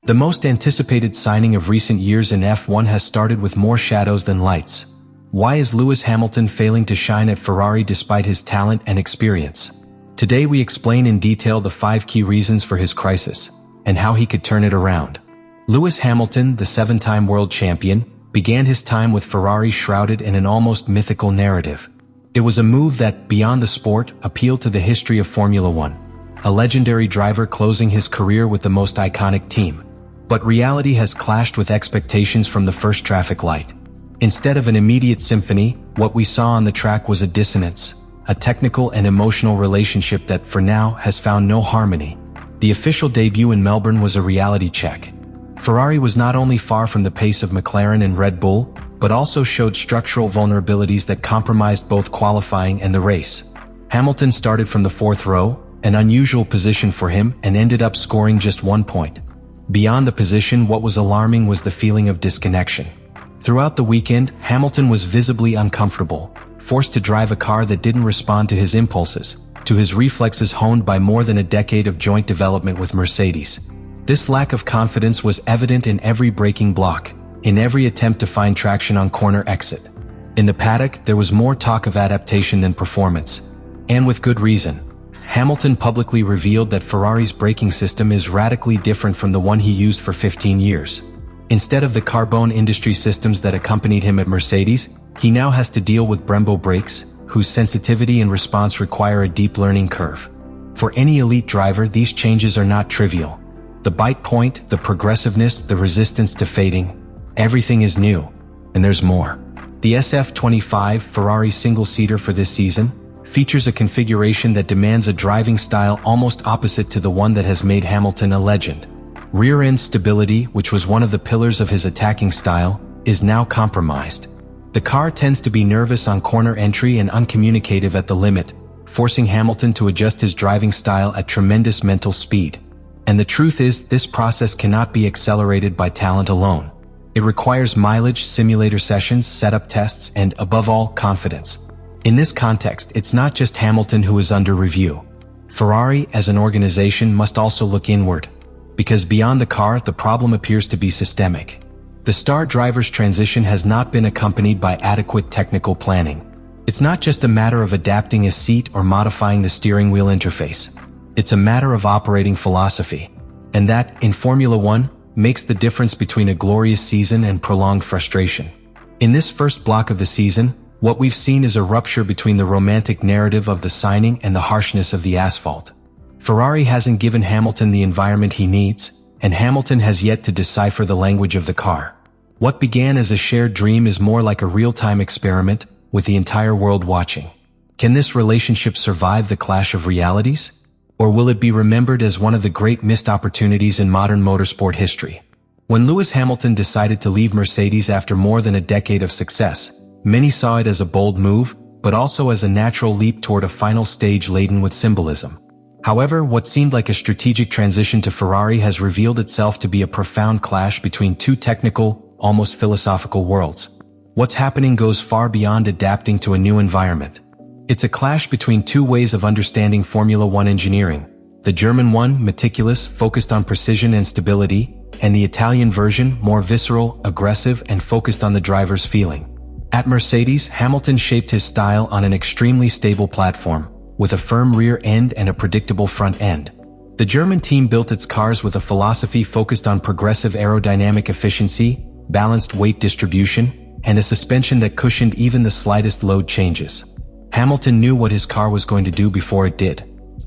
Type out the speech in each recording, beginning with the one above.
The most anticipated signing of recent years in F1 has started with more shadows than lights. Why is Lewis Hamilton failing to shine at Ferrari despite his talent and experience? Today we explain in detail the 5 key reasons for his crisis, and how he could turn it around. Lewis Hamilton, the 7-time world champion, began his time with Ferrari shrouded in an almost mythical narrative. It was a move that, beyond the sport, appealed to the history of Formula One. A legendary driver closing his career with the most iconic team. But reality has clashed with expectations from the first traffic light. Instead of an immediate symphony, what we saw on the track was a dissonance, a technical and emotional relationship that, for now, has found no harmony. The official debut in Melbourne was a reality check. Ferrari was not only far from the pace of McLaren and Red Bull, but also showed structural vulnerabilities that compromised both qualifying and the race. Hamilton started from the 4th row, an unusual position for him, and ended up scoring just 1 point. Beyond the position, what was alarming was the feeling of disconnection. Throughout the weekend, Hamilton was visibly uncomfortable, forced to drive a car that didn't respond to his impulses, to his reflexes honed by more than a decade of joint development with Mercedes. This lack of confidence was evident in every braking block, in every attempt to find traction on corner exit. In the paddock, there was more talk of adaptation than performance. And with good reason. Hamilton publicly revealed that Ferrari's braking system is radically different from the one he used for 15 years. Instead of the carbone industry systems that accompanied him at Mercedes, he now has to deal with Brembo brakes, whose sensitivity and response require a deep learning curve. For any elite driver, these changes are not trivial. The bite point, the progressiveness, the resistance to fading, everything is new. And there's more. The SF25 Ferrari single-seater for this season features a configuration that demands a driving style almost opposite to the one that has made Hamilton a legend. Rear-end stability, which was one of the pillars of his attacking style, is now compromised. The car tends to be nervous on corner entry and uncommunicative at the limit, forcing Hamilton to adjust his driving style at tremendous mental speed. And the truth is, this process cannot be accelerated by talent alone. It requires mileage, simulator sessions, setup tests, and, above all, confidence. In this context, it's not just Hamilton who is under review. Ferrari, as an organization, must also look inward. Because beyond the car, the problem appears to be systemic. The star driver's transition has not been accompanied by adequate technical planning. It's not just a matter of adapting a seat or modifying the steering wheel interface. It's a matter of operating philosophy. And that, in Formula One, makes the difference between a glorious season and prolonged frustration. In this first block of the season, what we've seen is a rupture between the romantic narrative of the signing and the harshness of the asphalt. Ferrari hasn't given Hamilton the environment he needs, and Hamilton has yet to decipher the language of the car. What began as a shared dream is more like a real-time experiment, with the entire world watching. Can this relationship survive the clash of realities? Or will it be remembered as one of the great missed opportunities in modern motorsport history? When Lewis Hamilton decided to leave Mercedes after more than a decade of success, many saw it as a bold move, but also as a natural leap toward a final stage laden with symbolism. However, what seemed like a strategic transition to Ferrari has revealed itself to be a profound clash between two technical, almost philosophical worlds. What's happening goes far beyond adapting to a new environment. It's a clash between two ways of understanding Formula One engineering. The German one, meticulous, focused on precision and stability, and the Italian version, more visceral, aggressive, and focused on the driver's feeling. At Mercedes, Hamilton shaped his style on an extremely stable platform, with a firm rear end and a predictable front end. The German team built its cars with a philosophy focused on progressive aerodynamic efficiency, balanced weight distribution, and a suspension that cushioned even the slightest load changes. Hamilton knew what his car was going to do before it did.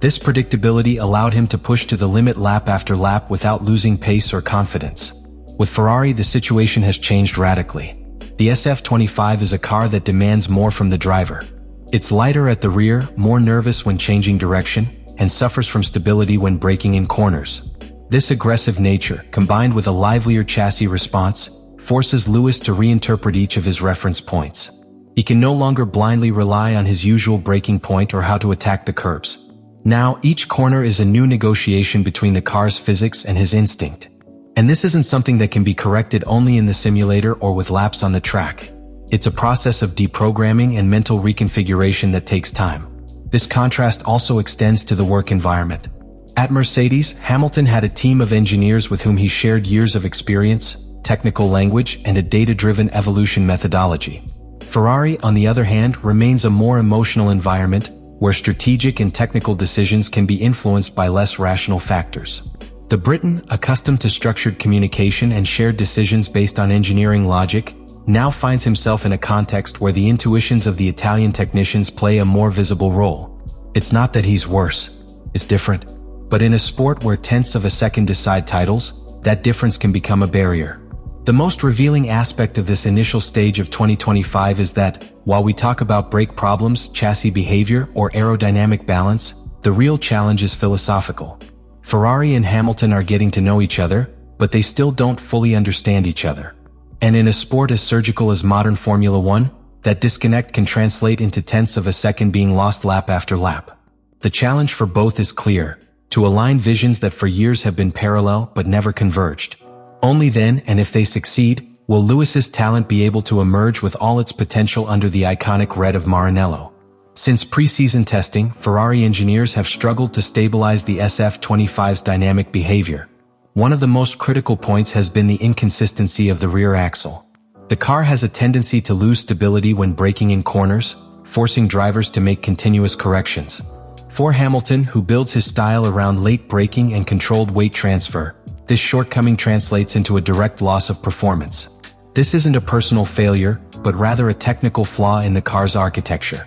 This predictability allowed him to push to the limit lap after lap without losing pace or confidence. With Ferrari, the situation has changed radically. The SF25 is a car that demands more from the driver. It's lighter at the rear, more nervous when changing direction, and suffers from stability when braking in corners. This aggressive nature, combined with a livelier chassis response, forces Lewis to reinterpret each of his reference points. He can no longer blindly rely on his usual braking point or how to attack the curbs. Now, each corner is a new negotiation between the car's physics and his instinct. And this isn't something that can be corrected only in the simulator or with laps on the track. It's a process of deprogramming and mental reconfiguration that takes time. This contrast also extends to the work environment. At Mercedes, Hamilton had a team of engineers with whom he shared years of experience, technical language, and a data-driven evolution methodology. Ferrari, on the other hand, remains a more emotional environment where strategic and technical decisions can be influenced by less rational factors. The Briton, accustomed to structured communication and shared decisions based on engineering logic, now finds himself in a context where the intuitions of the Italian technicians play a more visible role. It's not that he's worse, it's different. But in a sport where tenths of a second decide titles, that difference can become a barrier. The most revealing aspect of this initial stage of 2025 is that, while we talk about brake problems, chassis behavior, or aerodynamic balance, the real challenge is philosophical. Ferrari and Hamilton are getting to know each other, but they still don't fully understand each other. And in a sport as surgical as modern Formula One, that disconnect can translate into tenths of a second being lost lap after lap. The challenge for both is clear: to align visions that for years have been parallel but never converged. Only then, and if they succeed, will Lewis's talent be able to emerge with all its potential under the iconic red of Maranello. Since pre-season testing, Ferrari engineers have struggled to stabilize the SF25's dynamic behavior. One of the most critical points has been the inconsistency of the rear axle. The car has a tendency to lose stability when braking in corners, forcing drivers to make continuous corrections. For Hamilton, who builds his style around late braking and controlled weight transfer, this shortcoming translates into a direct loss of performance. This isn't a personal failure, but rather a technical flaw in the car's architecture.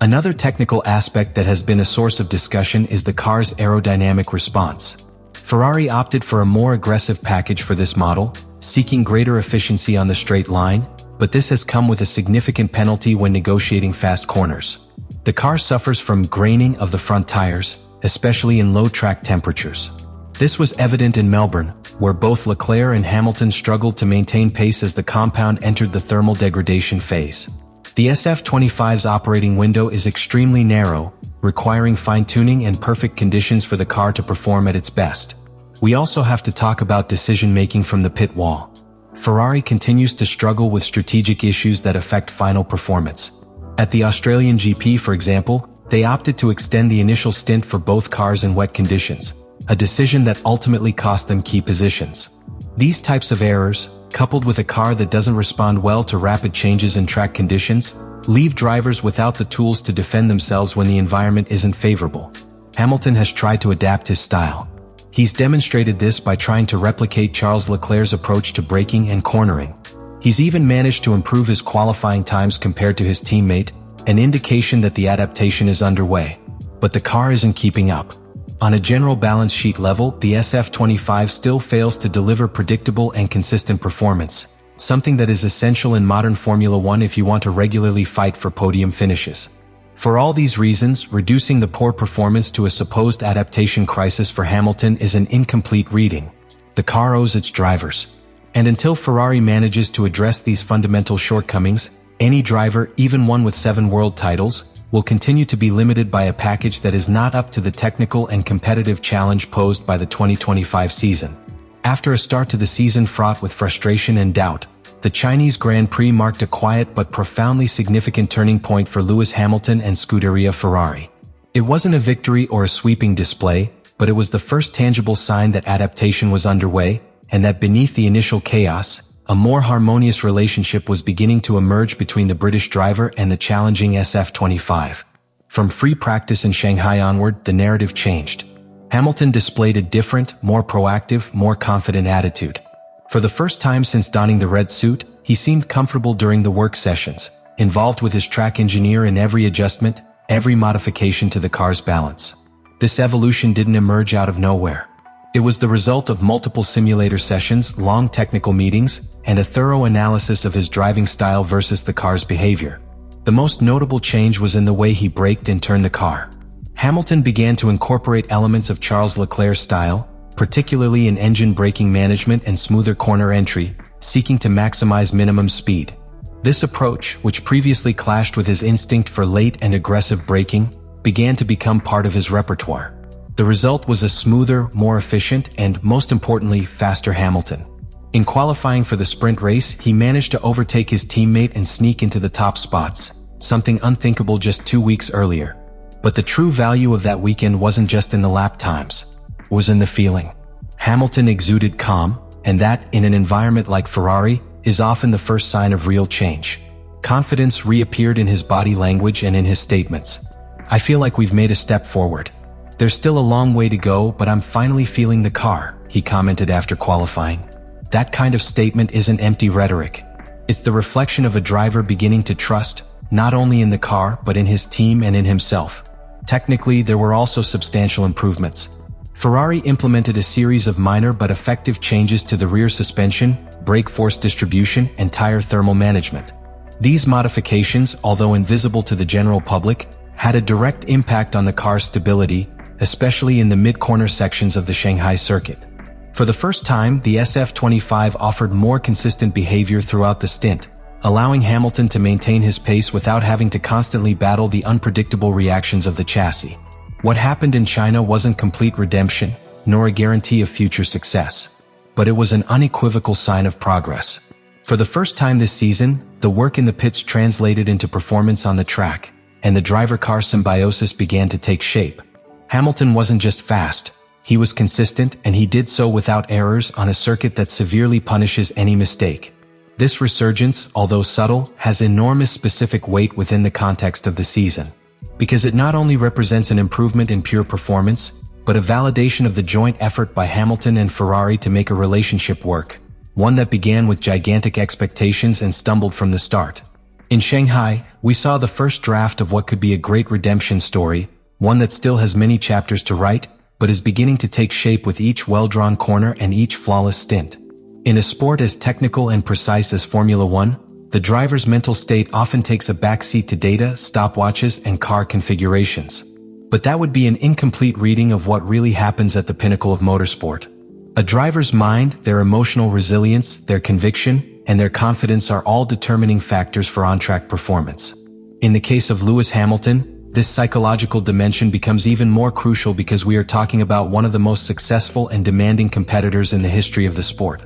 Another technical aspect that has been a source of discussion is the car's aerodynamic response. Ferrari opted for a more aggressive package for this model, seeking greater efficiency on the straight line, but this has come with a significant penalty when negotiating fast corners. The car suffers from graining of the front tires, especially in low track temperatures. This was evident in Melbourne, where both Leclerc and Hamilton struggled to maintain pace as the compound entered the thermal degradation phase. The SF25's operating window is extremely narrow, requiring fine-tuning and perfect conditions for the car to perform at its best. We also have to talk about decision-making from the pit wall. Ferrari continues to struggle with strategic issues that affect final performance. At the Australian GP, for example, they opted to extend the initial stint for both cars in wet conditions, a decision that ultimately cost them key positions. These types of errors, coupled with a car that doesn't respond well to rapid changes in track conditions, leave drivers without the tools to defend themselves when the environment isn't favorable. Hamilton has tried to adapt his style. He's demonstrated this by trying to replicate Charles Leclerc's approach to braking and cornering. He's even managed to improve his qualifying times compared to his teammate, an indication that the adaptation is underway. But the car isn't keeping up. On a general balance sheet level, the SF25 still fails to deliver predictable and consistent performance, something that is essential in modern Formula One if you want to regularly fight for podium finishes. For all these reasons, reducing the poor performance to a supposed adaptation crisis for Hamilton is an incomplete reading. The car owes its drivers. And until Ferrari manages to address these fundamental shortcomings, any driver, even one with 7 world titles, will continue to be limited by a package that is not up to the technical and competitive challenge posed by the 2025 season. After a start to the season fraught with frustration and doubt, the Chinese Grand Prix marked a quiet but profoundly significant turning point for Lewis Hamilton and Scuderia Ferrari. It wasn't a victory or a sweeping display, but it was the first tangible sign that adaptation was underway, and that beneath the initial chaos, a more harmonious relationship was beginning to emerge between the British driver and the challenging SF25. From free practice in Shanghai onward, the narrative changed. Hamilton displayed a different, more proactive, more confident attitude. For the first time since donning the red suit, he seemed comfortable during the work sessions, involved with his track engineer in every adjustment, every modification to the car's balance. This evolution didn't emerge out of nowhere. It was the result of multiple simulator sessions, long technical meetings, and a thorough analysis of his driving style versus the car's behavior. The most notable change was in the way he braked and turned the car. Hamilton began to incorporate elements of Charles Leclerc's style, particularly in engine braking management and smoother corner entry, seeking to maximize minimum speed. This approach, which previously clashed with his instinct for late and aggressive braking, began to become part of his repertoire. The result was a smoother, more efficient, and, most importantly, faster Hamilton. In qualifying for the sprint race, he managed to overtake his teammate and sneak into the top spots, something unthinkable just 2 weeks earlier. But the true value of that weekend wasn't just in the lap times. was in the feeling. Hamilton exuded calm, and that, in an environment like Ferrari, is often the first sign of real change. Confidence reappeared in his body language and in his statements. "I feel like we've made a step forward. There's still a long way to go, but I'm finally feeling the car," he commented after qualifying. That kind of statement isn't empty rhetoric. It's the reflection of a driver beginning to trust, not only in the car but in his team and in himself. Technically, there were also substantial improvements. Ferrari implemented a series of minor but effective changes to the rear suspension, brake force distribution, and tire thermal management. These modifications, although invisible to the general public, had a direct impact on the car's stability, especially in the mid-corner sections of the Shanghai circuit. For the first time, the SF25 offered more consistent behavior throughout the stint, allowing Hamilton to maintain his pace without having to constantly battle the unpredictable reactions of the chassis. What happened in China wasn't complete redemption, nor a guarantee of future success. But it was an unequivocal sign of progress. For the first time this season, the work in the pits translated into performance on the track, and the driver-car symbiosis began to take shape. Hamilton wasn't just fast, he was consistent, and he did so without errors on a circuit that severely punishes any mistake. This resurgence, although subtle, has enormous specific weight within the context of the season, because it not only represents an improvement in pure performance, but a validation of the joint effort by Hamilton and Ferrari to make a relationship work, one that began with gigantic expectations and stumbled from the start. In Shanghai, we saw the first draft of what could be a great redemption story, one that still has many chapters to write, but is beginning to take shape with each well-drawn corner and each flawless stint. In a sport as technical and precise as Formula One, the driver's mental state often takes a backseat to data, stopwatches, and car configurations. But that would be an incomplete reading of what really happens at the pinnacle of motorsport. A driver's mind, their emotional resilience, their conviction, and their confidence are all determining factors for on-track performance. In the case of Lewis Hamilton, this psychological dimension becomes even more crucial because we are talking about one of the most successful and demanding competitors in the history of the sport.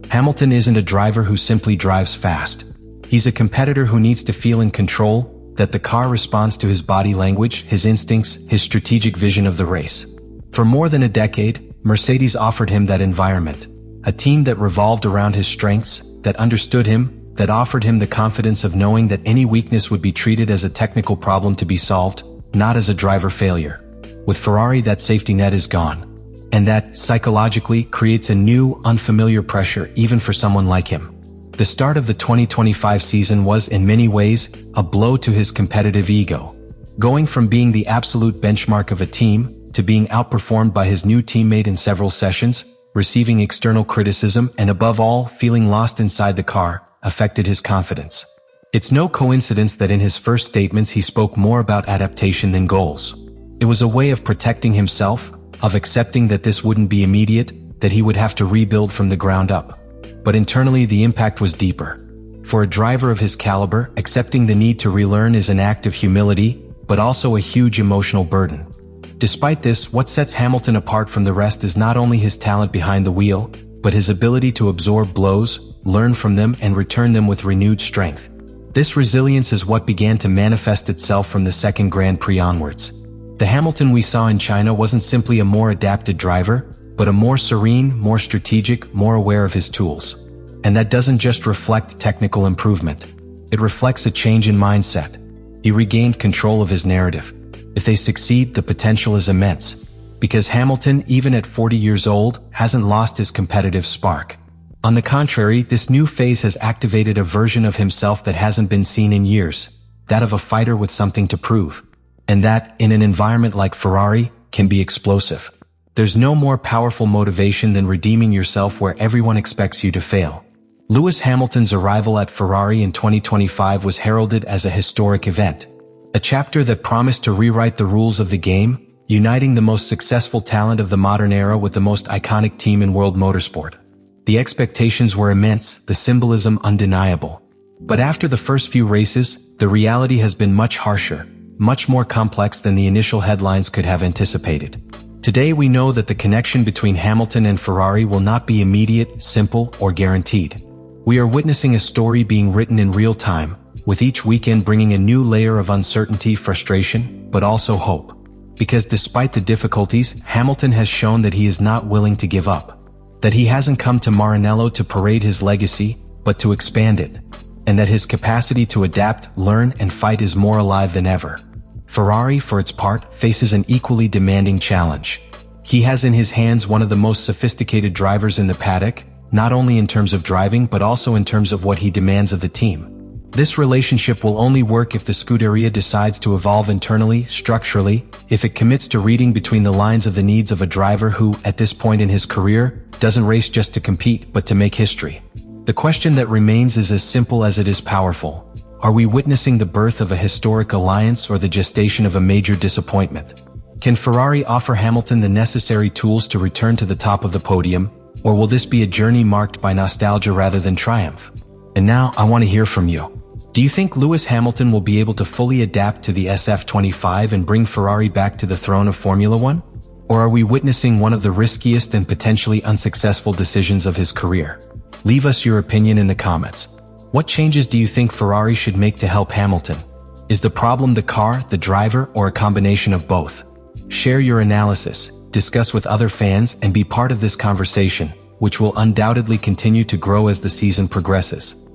Hamilton isn't a driver who simply drives fast. He's a competitor who needs to feel in control, that the car responds to his body language, his instincts, his strategic vision of the race. For more than a decade, Mercedes offered him that environment, a team that revolved around his strengths, that understood him, that offered him the confidence of knowing that any weakness would be treated as a technical problem to be solved, not as a driver failure. With Ferrari, that safety net is gone. And that, psychologically, creates a new, unfamiliar pressure even for someone like him. The start of the 2025 season was, in many ways, a blow to his competitive ego. Going from being the absolute benchmark of a team, to being outperformed by his new teammate in several sessions, receiving external criticism, and above all, feeling lost inside the car, affected his confidence. It's no coincidence that in his first statements he spoke more about adaptation than goals. It was a way of protecting himself, of accepting that this wouldn't be immediate, that he would have to rebuild from the ground up. But internally the impact was deeper. For a driver of his caliber, accepting the need to relearn is an act of humility, but also a huge emotional burden. Despite this, what sets Hamilton apart from the rest is not only his talent behind the wheel, but his ability to absorb blows, learn from them, and return them with renewed strength. This resilience is what began to manifest itself from the second Grand Prix onwards. The Hamilton we saw in China wasn't simply a more adapted driver, but a more serene, more strategic, more aware of his tools. And that doesn't just reflect technical improvement. It reflects a change in mindset. He regained control of his narrative. If they succeed, the potential is immense. Because Hamilton, even at 40 years old, hasn't lost his competitive spark. On the contrary, this new phase has activated a version of himself that hasn't been seen in years, that of a fighter with something to prove. And that, in an environment like Ferrari, can be explosive. There's no more powerful motivation than redeeming yourself where everyone expects you to fail. Lewis Hamilton's arrival at Ferrari in 2025 was heralded as a historic event. A chapter that promised to rewrite the rules of the game, uniting the most successful talent of the modern era with the most iconic team in world motorsport. The expectations were immense, the symbolism undeniable. But after the first few races, the reality has been much harsher, much more complex than the initial headlines could have anticipated. Today we know that the connection between Hamilton and Ferrari will not be immediate, simple, or guaranteed. We are witnessing a story being written in real time, with each weekend bringing a new layer of uncertainty, frustration, but also hope. Because despite the difficulties, Hamilton has shown that he is not willing to give up. That he hasn't come to Maranello to parade his legacy, but to expand it. And that his capacity to adapt, learn, and fight is more alive than ever. Ferrari, for its part, faces an equally demanding challenge. He has in his hands one of the most sophisticated drivers in the paddock, not only in terms of driving but also in terms of what he demands of the team. This relationship will only work if the Scuderia decides to evolve internally, structurally, if it commits to reading between the lines of the needs of a driver who, at this point in his career, doesn't race just to compete but to make history. The question that remains is as simple as it is powerful. Are we witnessing the birth of a historic alliance or the gestation of a major disappointment? Can Ferrari offer Hamilton the necessary tools to return to the top of the podium, or will this be a journey marked by nostalgia rather than triumph? And now, I want to hear from you. Do you think Lewis Hamilton will be able to fully adapt to the SF25 and bring Ferrari back to the throne of Formula One? Or are we witnessing one of the riskiest and potentially unsuccessful decisions of his career? Leave us your opinion in the comments. What changes do you think Ferrari should make to help Hamilton? Is the problem the car, the driver, or a combination of both? Share your analysis, discuss with other fans, and be part of this conversation, which will undoubtedly continue to grow as the season progresses.